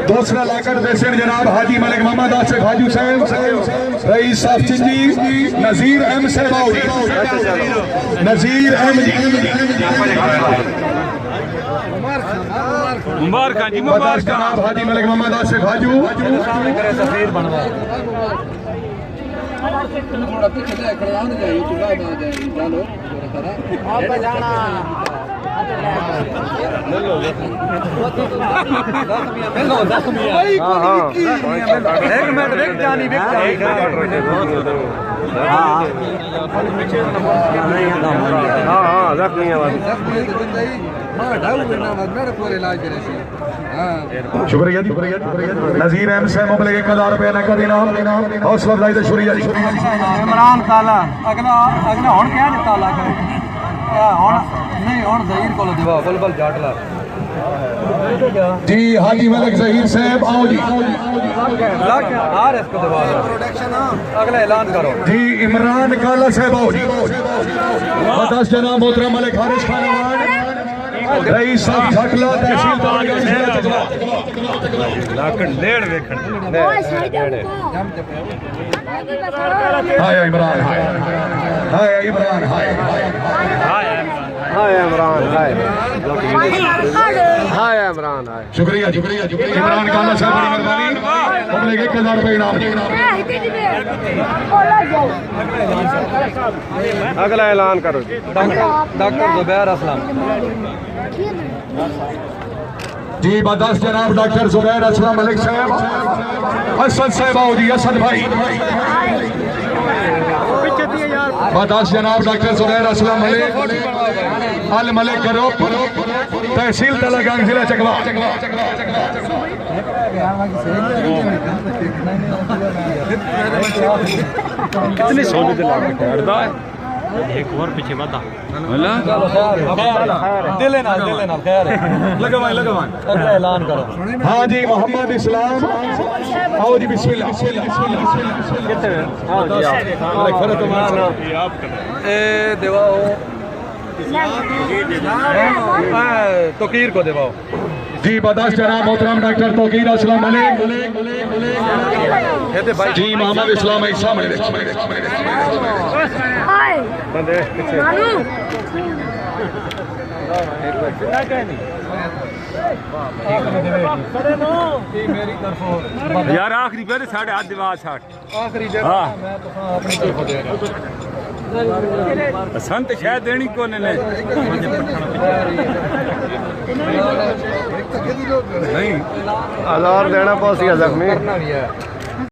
दूसरा लाकर देसन जनाब हाजी मलिक मोहम्मद आसिफ हाजू साहब, रईस साहब चिंजी, नजीर एम सहबाऊ, नजीर एम मुबारक जी, मुबारक जनाब हाजी मलिक मोहम्मद आसिफ हाजू। शुक्रिया जी, नजीर एम से मुबलिग 1000 रुपए नकद इनाम, हौसला अफजाई का शुक्रिया जी। इमरान काला अगला अगला हुन क्या दिता लग हुन नहीं हुन ज़हीर को देवा बुलबुल जाटला जी। हाजी मलिक ज़हीर साहब आओ जी, लग आर इसको देवा प्रोडक्शन अगला ऐलान करो जी। इमरान काला साहब आओ जी। 10 जनाब मोहतरम मलिक हारिस खान रईस साहब छटला तहसील हाय इमरान, हाय हाय इमरान, हाय हाय इमरान, हाय हाय इमरान, हाय। शुक्रिया शुक्रिया इमरान काला साहब, बड़ी मेहरबानी। मुबलिग 1000 रुपए इनाम। अगला ऐलान करो डॉक्टर जुबैर असलम जी। 10 जनाब डॉक्टर जुबैर असलम मलिक साहब, असद साहब आओ जी, असद भाई। 10 जनाब डॉक्टर जुबैर असलम मलिक अल मलिक करो, तहसील तलागंज, जिला चकवा। कितने सोने एक और पीछे बता दिले ना खैर लगवाएं अगला ऐलान करो। हाँ जी, मोहम्मद इस्लाम आओ जी, बिस्मिल्लाह। देवाओ तोकीर को देवाओ जी। 10 जनाब मोहतरम डॉक्टर तोकीर असलम मलिक जी। मोहम्मद इस्लाम ईसा मलिक यार आखिरी पे 8.5 दिवार 60 आखिरी संत शायद देनी को नहीं 1000 देना पौसिया जख्मी